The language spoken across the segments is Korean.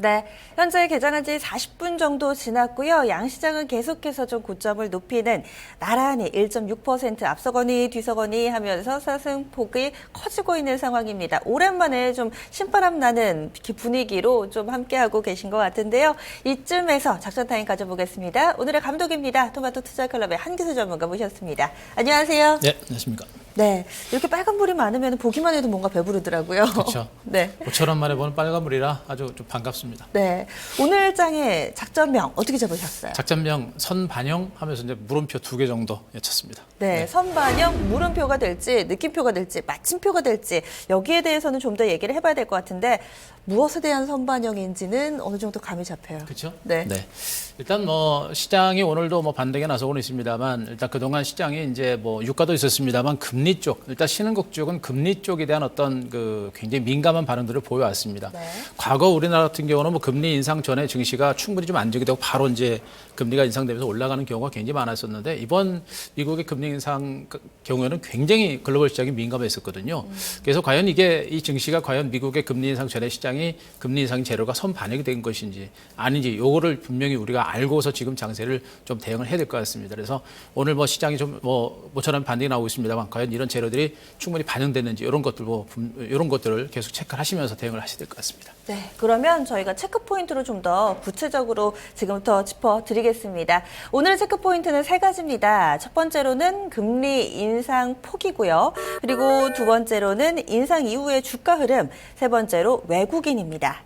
네, 현재 개장한 지 40분 정도 지났고요. 양시장은 계속해서 좀 고점을 높이는 나란히 1.6% 앞서거니 뒤서거니 하면서 상승폭이 커지고 있는 상황입니다. 오랜만에 좀 신바람 나는 분위기로 좀 함께하고 계신 것 같은데요. 이쯤에서 작전 타임 가져보겠습니다. 오늘의 감독입니다. 토마토 투자클럽의 한기수 전문가 모셨습니다. 안녕하세요. 네, 안녕하십니까. 네, 이렇게 빨간불이 많으면 보기만 해도 뭔가 배부르더라고요. 그렇죠. 네. 5천 만에 보는 빨간불이라 아주 좀 반갑습니다. 네, 오늘 장의 작전명 어떻게 잡으셨어요? 작전명 선반영 하면서 이제 물음표 2개 정도 외쳤습니다. 네, 선반영, 물음표가 될지, 느낌표가 될지, 마침표가 될지 여기에 대해서는 좀 더 얘기를 해봐야 될 것 같은데 무엇에 대한 선반영인지는 어느 정도 감이 잡혀요. 그렇죠? 네. 일단 뭐 시장이 오늘도 뭐 반등에 나서고는 있습니다만 일단 그동안 시장이 이제 뭐 유가도 있었습니다만 금리 쪽, 일단 신흥국 쪽은 금리 쪽에 대한 어떤 그 굉장히 민감한 반응들을 보여왔습니다. 네. 과거 우리나라 같은 경우는 뭐 금리 인상 전에 증시가 충분히 좀 안정이 되고 바로 이제 금리가 인상되면서 올라가는 경우가 굉장히 많았었는데 이번 미국의 금리 인상 경우에는 굉장히 글로벌 시장이 민감했었거든요. 그래서 과연 이게 이 증시가 과연 미국의 금리 인상 전에 시장이 금리 인상 재료가 선반영이 된 것인지 아닌지 요거를 분명히 우리가 알고서 지금 장세를 좀 대응을 해야 될 것 같습니다. 그래서 오늘 뭐 시장이 좀 뭐 모처럼 반등이 나오고 있습니다만 과연 이런 재료들이 충분히 반영됐는지 이런 것들 이런 것들을 계속 체크를 하시면서 대응을 하셔야 될 것 같습니다. 네, 그러면 저희가 체크 포인트로 좀 더 구체적으로 지금부터 짚어드리겠습니다. 오늘 체크 포인트는 3가지입니다. 첫 번째로는 금리 인상 폭이고요. 그리고 두 번째로는 인상 이후의 주가 흐름, 세 번째로 외국인입니다.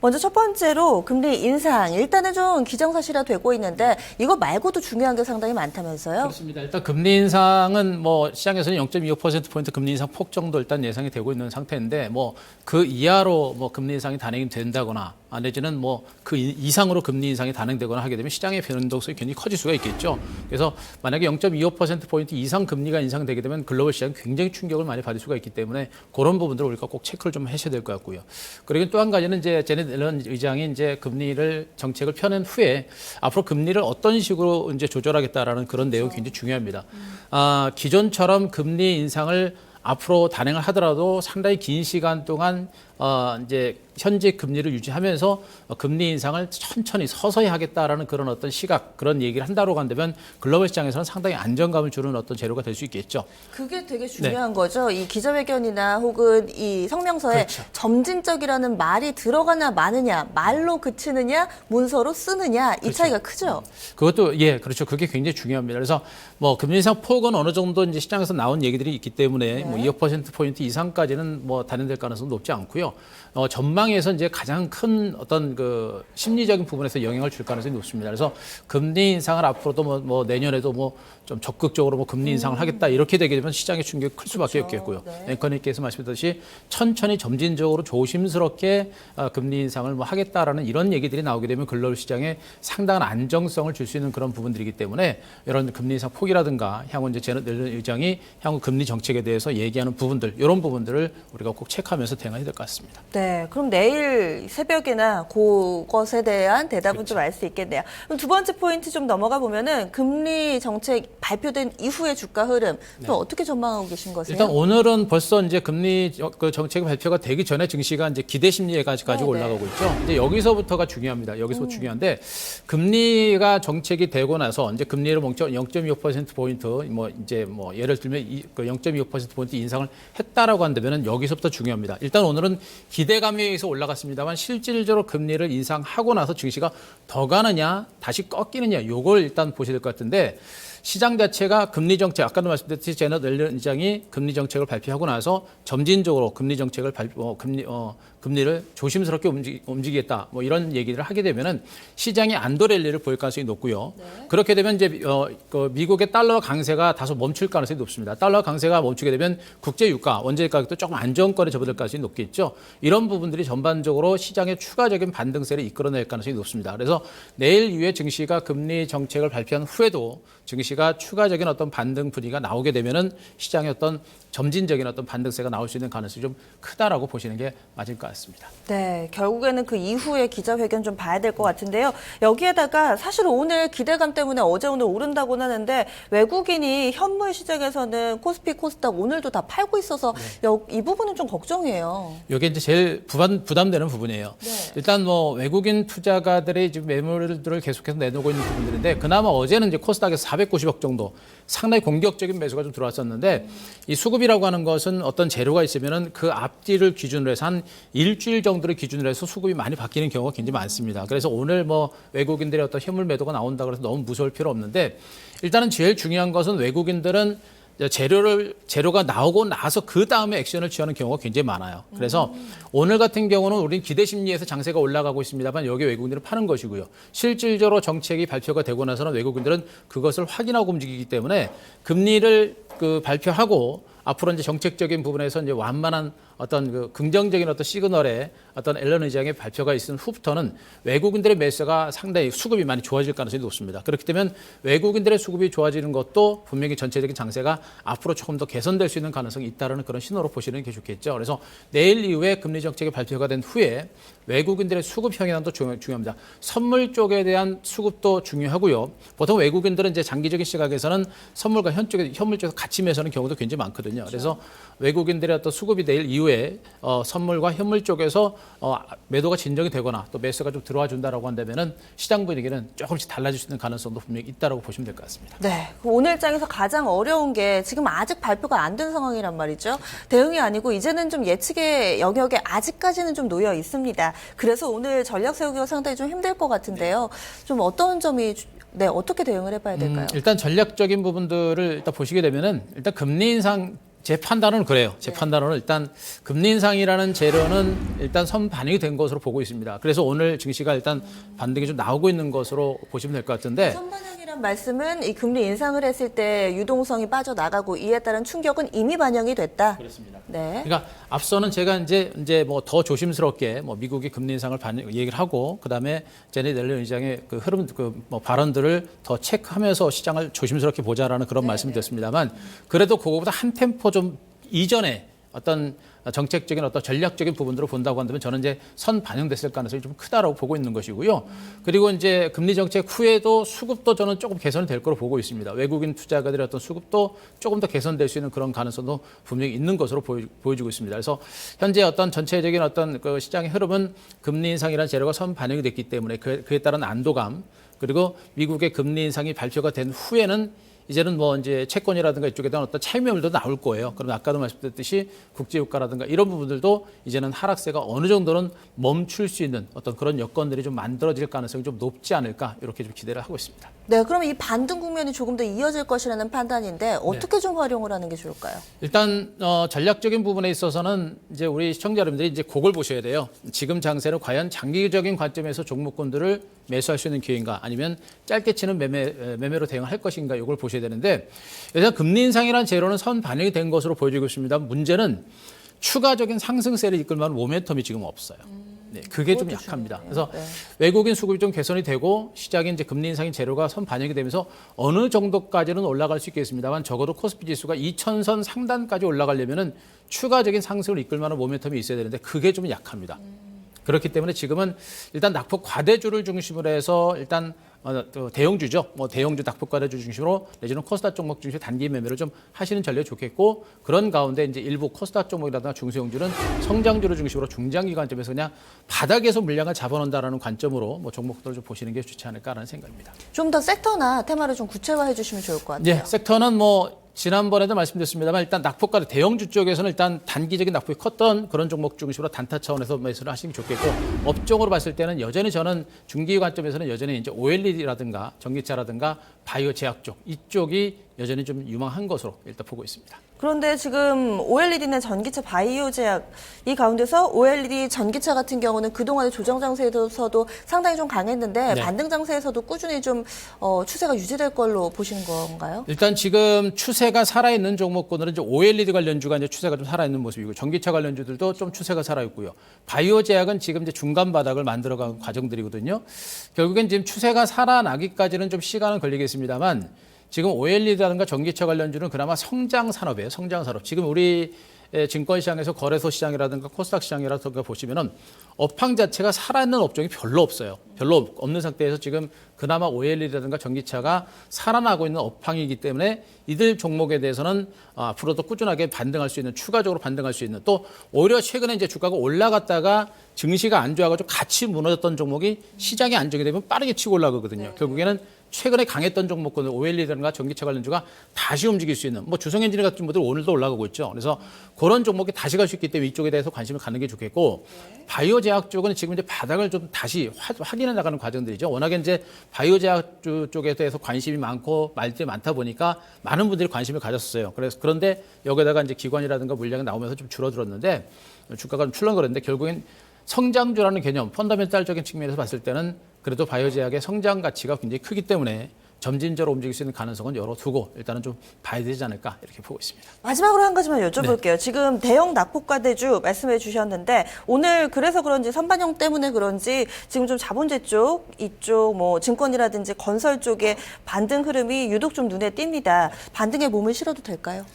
먼저 첫 번째로 금리 인상, 일단은 좀 기정사실화 되고 있는데 이거 말고도 중요한 게 상당히 많다면서요? 그렇습니다. 일단 금리 인상은 뭐 시장에서는 0.25%포인트 금리 인상 폭 정도 일단 예상이 되고 있는 상태인데 뭐 그 이하로 뭐 금리 인상이 단행이 된다거나 내지는 뭐 그 이상으로 금리 인상이 단행되거나 하게 되면 시장의 변동성이 굉장히 커질 수가 있겠죠. 그래서 만약에 0.25%포인트 이상 금리가 인상되게 되면 글로벌 시장이 굉장히 충격을 많이 받을 수가 있기 때문에 그런 부분들을 우리가 꼭 체크를 좀 하셔야 될 것 같고요. 그리고 또 한 가지는 이제 제넷 옐런 의장이 이제 금리를 정책을 펴낸 후에 앞으로 금리를 어떤 식으로 이제 조절하겠다라는 그런 내용이 굉장히 중요합니다. 기존처럼 금리 인상을 앞으로 단행을 하더라도 상당히 긴 시간 동안 이제 현재 금리를 유지하면서 금리 인상을 천천히 서서히 하겠다라는 그런 어떤 시각, 그런 얘기를 한다고 한다면 글로벌 시장에서는 상당히 안정감을 주는 어떤 재료가 될 수 있겠죠. 그게 되게 중요한 거죠. 이 기자회견이나 혹은 이 성명서에 그렇죠. 점진적이라는 말이 들어가나 마느냐, 말로 그치느냐, 문서로 쓰느냐, 이 그렇죠. 차이가 크죠. 그것도 그렇죠. 그게 굉장히 중요합니다. 그래서 뭐 금리 인상 폭은 어느 정도 이제 시장에서 나온 얘기들이 있기 때문에 뭐 2% 이상까지는 뭐 단행될 가능성은 높지 않고요. 전망에서 이제 가장 큰 어떤 그 심리적인 부분에서 영향을 줄 가능성이 높습니다. 그래서 금리 인상을 앞으로도 뭐 내년에도 뭐 좀 적극적으로 뭐 금리 인상을 하겠다 이렇게 되게 되면 시장의 충격이 클 수밖에 없겠고요. 네. 앵커님께서 말씀하셨듯이 천천히 점진적으로 조심스럽게 금리 인상을 뭐 하겠다라는 이런 얘기들이 나오게 되면 글로벌 시장에 상당한 안정성을 줄 수 있는 그런 부분들이기 때문에 이런 금리 인상 폭이라든가 향후 이제 제넷 옐런 의장이 향후 금리 정책에 대해서 얘기하는 부분들 이런 부분들을 우리가 꼭 체크하면서 대응해야 될 것 같습니다. 네, 그럼 내일 새벽이나 그것에 대한 대답은 좀 알 수 있겠네요. 그럼 두 번째 포인트 좀 넘어가 보면은 금리 정책 발표된 이후의 주가 흐름 또 어떻게 전망하고 계신 거세요? 일단 오늘은 벌써 이제 금리 그 정책 발표가 되기 전에 증시가 이제 기대 심리에까지 가지고 올라가고 있죠. 이제 여기서부터가 중요합니다. 여기서 중요한데 금리가 정책이 되고 나서 이제 금리를 0.25%포인트 뭐 이제 뭐 예를 들면 0.25%포인트 인상을 했다라고 한다면은 여기서부터 중요합니다. 일단 오늘은 기대감에 의해서 올라갔습니다만 실질적으로 금리를 인상하고 나서 증시가 더 가느냐 다시 꺾이느냐 요걸 일단 보셔야 될 것 같은데 시장 자체가 금리 정책, 아까도 말씀드렸듯이 제넷 옐런 의장이 금리 정책을 발표하고 나서 점진적으로 금리 정책을 금리를 조심스럽게 움직이겠다. 뭐 이런 얘기를 하게 되면은 시장이 안도 랠리를 보일 가능성이 높고요. 네. 그렇게 되면 이제 그 미국의 달러 강세가 다소 멈출 가능성이 높습니다. 달러 강세가 멈추게 되면 국제 유가, 원자재 가격도 조금 안정권에 접어들 가능성이 높겠죠. 이런 부분들이 전반적으로 시장의 추가적인 반등세를 이끌어낼 가능성이 높습니다. 그래서 내일 이후에 증시가 금리 정책을 발표한 후에도 증시가 추가적인 어떤 반등 분위기가 나오게 되면은 시장의 어떤 점진적인 어떤 반등세가 나올 수 있는 가능성이 좀 크다라고 보시는 게 맞을 것 같습니다. 네, 결국에는 그 이후에 기자회견 좀 봐야 될 것 같은데요. 여기에다가 사실 오늘 기대감 때문에 어제 오늘 오른다고는 하는데 외국인이 현물 시장에서는 코스피, 코스닥 오늘도 다 팔고 있어서 이 부분은 좀 걱정이에요. 이게 이제 제일 부담되는 부분이에요. 네. 일단 뭐 외국인 투자가들이 지금 매물들을 계속해서 내놓고 있는 부분들인데 그나마 어제는 이제 코스닥에서 490억 정도 상당히 공격적인 매수가 좀 들어왔었는데 이 수급이라고 하는 것은 어떤 재료가 있으면은 그 앞뒤를 기준으로 해서 한 일주일 정도를 기준으로 해서 수급이 많이 바뀌는 경우가 굉장히 많습니다. 그래서 오늘 뭐 외국인들의 어떤 현물 매도가 나온다 그래서 너무 무서울 필요 없는데 일단은 제일 중요한 것은 외국인들은 재료가 나오고 나서 그 다음에 액션을 취하는 경우가 굉장히 많아요. 그래서 오늘 같은 경우는 우리는 기대 심리에서 장세가 올라가고 있습니다만 여기 외국인들은 파는 것이고요. 실질적으로 정책이 발표가 되고 나서는 외국인들은 그것을 확인하고 움직이기 때문에 금리를 발표하고 앞으로 이제 정책적인 부분에서 이제 완만한 어떤 그 긍정적인 어떤 시그널에 어떤 앨런 의장의 발표가 있은 후부터는 외국인들의 매수가 상당히 수급이 많이 좋아질 가능성이 높습니다. 그렇기 때문에 외국인들의 수급이 좋아지는 것도 분명히 전체적인 장세가 앞으로 조금 더 개선될 수 있는 가능성이 있다는 그런 신호로 보시는 게 좋겠죠. 그래서 내일 이후에 금리 정책이 발표가 된 후에 외국인들의 수급 형향도 중요합니다. 선물 쪽에 대한 수급도 중요하고요. 보통 외국인들은 이제 장기적인 시각에서는 선물과 현물 쪽에서 같이 매수하는 경우도 굉장히 많거든요. 그래서 외국인들의 어떤 수급이 내일 이후에 선물과 현물 쪽에서 매도가 진정이 되거나 또 매수가 좀 들어와 준다라고 한다면은 시장 분위기는 조금씩 달라질 수 있는 가능성도 분명히 있다라고 보시면 될 것 같습니다. 네, 오늘장에서 가장 어려운 게 지금 아직 발표가 안 된 상황이란 말이죠. 대응이 아니고 이제는 좀 예측의 영역에 아직까지는 좀 놓여 있습니다. 그래서 오늘 전략 세우기가 상당히 좀 힘들 것 같은데요. 좀 어떤 점이 어떻게 대응을 해봐야 될까요? 일단 전략적인 부분들을 일단 보시게 되면은 일단 금리 인상 제 판단은 그래요. 제 판단으로는 일단 금리 인상이라는 재료는 일단 선 반영이 된 것으로 보고 있습니다. 그래서 오늘 증시가 일단 반등이 좀 나오고 있는 것으로 보시면 될 것 같은데. 선반영이란 말씀은 이 금리 인상을 했을 때 유동성이 빠져나가고 이에 따른 충격은 이미 반영이 됐다. 그렇습니다. 네. 그러니까 앞서는 제가 이제 뭐 더 조심스럽게 뭐 미국이 금리 인상을 얘기를 하고 그다음에 제넷 옐런 의장의 그 흐름 뭐 발언들을 더 체크하면서 시장을 조심스럽게 보자라는 그런 말씀을 드렸습니다만 그래도 그거보다 한 템포 좀 이전에 어떤 정책적인 어떤 전략적인 부분들을 본다고 한다면 저는 이제 선 반영됐을 가능성이 좀 크다라고 보고 있는 것이고요. 그리고 이제 금리 정책 후에도 수급도 저는 조금 개선이 될 거로 보고 있습니다. 외국인 투자가들의 어떤 수급도 조금 더 개선될 수 있는 그런 가능성도 분명히 있는 것으로 보여지고 있습니다. 그래서 현재 어떤 전체적인 어떤 그 시장의 흐름은 금리 인상이라는 재료가 선 반영이 됐기 때문에 그에 따른 안도감 그리고 미국의 금리 인상이 발표가 된 후에는 이제는 뭐 이제 채권이라든가 이쪽에 대한 어떤 차익 매물도 나올 거예요. 그럼 아까도 말씀드렸듯이 국제유가라든가 이런 부분들도 이제는 하락세가 어느 정도는 멈출 수 있는 어떤 그런 여건들이 좀 만들어질 가능성이 좀 높지 않을까 이렇게 좀 기대를 하고 있습니다. 네, 그럼 이 반등 국면이 조금 더 이어질 것이라는 판단인데 어떻게 좀 활용을 하는 게 좋을까요? 일단 전략적인 부분에 있어서는 이제 우리 시청자 여러분들이 이제 그걸 보셔야 돼요. 지금 장세는 과연 장기적인 관점에서 종목군들을 매수할 수 있는 기회인가 아니면 짧게 치는 매매로 대응할 것인가 이걸 보셔야 되는데 일단 금리 인상이라는 재료는 선 반영이 된 것으로 보여지고 있습니다. 문제는 추가적인 상승세를 이끌 만한 모멘텀이 지금 없어요. 네, 그게 좀 약합니다. 그래서 외국인 수급이 좀 개선이 되고 시장에 이제 금리 인상인 재료가 선 반영이 되면서 어느 정도까지는 올라갈 수 있겠습니다만 적어도 코스피 지수가 2000선 상단까지 올라가려면은 추가적인 상승을 이끌 만한 모멘텀이 있어야 되는데 그게 좀 약합니다. 그렇기 때문에 지금은 일단 낙폭 과대주를 중심으로 해서 일단 대형주죠. 뭐 대형주 낙폭 과대주 중심으로 내지는 코스닥 종목 중심으로 단기 매매를 좀 하시는 전략이 좋겠고 그런 가운데 이제 일부 코스닥 종목이라든가 중소형주는 성장주를 중심으로 중장기 관점에서 그냥 바닥에서 물량을 잡아놓는다라는 관점으로 뭐 종목들을 좀 보시는 게 좋지 않을까라는 생각입니다. 좀 더 섹터나 테마를 좀 구체화해 주시면 좋을 것 같아요. 네, 섹터는 뭐 지난번에도 말씀드렸습니다만 일단 낙폭과 대형주 쪽에서는 일단 단기적인 낙폭이 컸던 그런 종목 중심으로 단타 차원에서 매수를 하시는 게 좋겠고 업종으로 봤을 때는 여전히 저는 중기 관점에서는 여전히 이제 OLED라든가 전기차라든가 바이오 제약 쪽 이쪽이 여전히 좀 유망한 것으로 일단 보고 있습니다. 그런데 지금 OLED는 전기차 바이오 제약 이 가운데서 OLED 전기차 같은 경우는 그동안의 조정 장세에서도 상당히 좀 강했는데 네. 반등 장세에서도 꾸준히 좀 추세가 유지될 걸로 보시는 건가요? 일단 지금 추세가 살아있는 종목군들은 이제 OLED 관련주가 이제 추세가 좀 살아있는 모습이고 전기차 관련주들도 좀 추세가 살아있고요. 바이오 제약은 지금 이제 중간 바닥을 만들어가는 과정들이거든요. 결국엔 지금 추세가 살아나기까지는 좀 시간은 걸리겠습니다만 지금 OLED라든가 전기차 관련주는 그나마 성장 산업이에요. 성장 산업. 지금 우리 증권시장에서 거래소 시장이라든가 코스닥 시장이라든가 보시면은 업황 자체가 살아있는 업종이 별로 없어요. 별로 없는 상태에서 지금 그나마 OLED라든가 전기차가 살아나고 있는 업황이기 때문에 이들 종목에 대해서는 앞으로도 꾸준하게 반등할 수 있는, 추가적으로 반등할 수 있는, 또 오히려 최근에 이제 주가가 올라갔다가 증시가 안 좋아가지고 같이 무너졌던 종목이 시장이 안정이 되면 빠르게 치고 올라가거든요. 결국에는 최근에 강했던 종목군들 OLED라든가 전기차 관련주가 다시 움직일 수 있는, 뭐 주성엔지니 같은 분들 오늘도 올라가고 있죠. 그래서 그런 종목이 다시 갈 수 있기 때문에 이쪽에 대해서 관심을 갖는 게 좋겠고, 바이오 제약 쪽은 지금 이제 바닥을 좀 다시 확인해 나가는 과정들이죠. 워낙에 이제 바이오 제약 쪽에 대해서 관심이 많고 말들이 많다 보니까 많은 분들이 관심을 가졌어요. 그런데 여기다가 이제 기관이라든가 물량이 나오면서 좀 줄어들었는데 주가가 좀 출렁거렸는데 결국엔 성장주라는 개념, 펀더멘탈적인 측면에서 봤을 때는 그래도 바이오 제약의 성장 가치가 굉장히 크기 때문에 점진적으로 움직일 수 있는 가능성은 열어두고 일단은 좀 봐야 되지 않을까 이렇게 보고 있습니다. 마지막으로 한 가지만 여쭤볼게요. 지금 대형 낙폭과대주 말씀해 주셨는데 오늘 그래서 그런지 선반영 때문에 그런지 지금 좀 자본재 쪽, 이쪽 뭐 증권이라든지 건설 쪽의 반등 흐름이 유독 좀 눈에 띕니다. 반등에 몸을 실어도 될까요?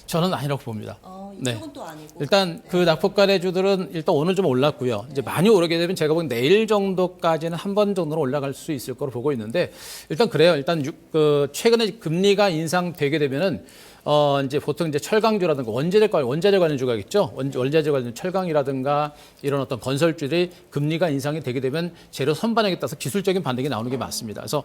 저는 아니라고 봅니다. 이쪽은 또 아니고. 일단 그 낙폭과대주들은 일단 오늘 좀 올랐고요. 이제 많이 오르게 되면 제가 보기엔 내일 정도까지는 한 번 정도는 올라갈 수 있을 거로 보고 있는데 일단 그래요. 일단 최근에 금리가 인상되게 되면은 이제 보통 이제 철강주라든가 원자재 관련주가 있죠. 원자재 관련 철강이라든가 이런 어떤 건설주들이 금리가 인상이 되게 되면 재료 선반영에 따라서 기술적인 반등이 나오는 게 맞습니다. 그래서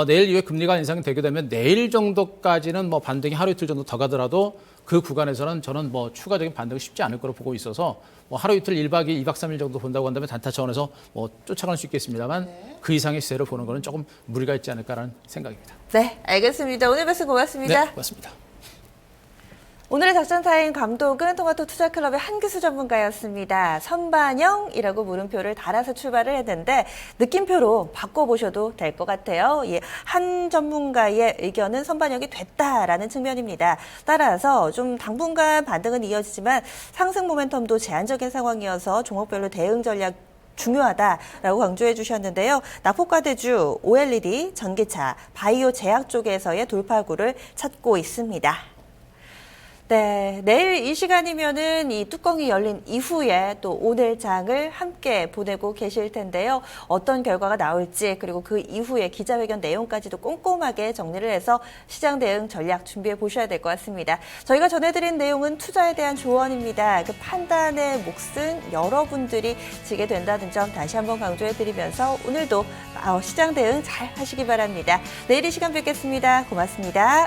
내일 이후에 금리가 인상이 되게 되면 내일 정도까지는 뭐 반등이 하루 이틀 정도 더 가더라도 그 구간에서는 저는 뭐 추가적인 반등이 쉽지 않을 거로 보고 있어서 뭐 하루 이틀 1박 2일, 2박 3일 정도 본다고 한다면 단타 차원에서 뭐 쫓아갈 수 있겠습니다만 그 이상의 시세를 보는 거는 조금 무리가 있지 않을까라는 생각입니다. 네, 알겠습니다. 오늘 말씀 고맙습니다. 네, 고맙습니다. 오늘의 작전타임 감독은 토마토 투자클럽의 한규수 전문가였습니다. 선반영이라고 물음표를 달아서 출발을 했는데 느낌표로 바꿔보셔도 될 것 같아요. 예, 한 전문가의 의견은 선반영이 됐다라는 측면입니다. 따라서 좀 당분간 반등은 이어지지만 상승 모멘텀도 제한적인 상황이어서 종목별로 대응 전략 중요하다라고 강조해 주셨는데요. 낙폭과대주, OLED, 전기차, 바이오 제약 쪽에서의 돌파구를 찾고 있습니다. 네, 내일 이 시간이면은 이 뚜껑이 열린 이후에 또 오늘 장을 함께 보내고 계실 텐데요. 어떤 결과가 나올지 그리고 그 이후에 기자회견 내용까지도 꼼꼼하게 정리를 해서 시장 대응 전략 준비해 보셔야 될 것 같습니다. 저희가 전해드린 내용은 투자에 대한 조언입니다. 그 판단의 몫은 여러분들이 지게 된다는 점 다시 한번 강조해 드리면서 오늘도 시장 대응 잘 하시기 바랍니다. 내일 이 시간 뵙겠습니다. 고맙습니다.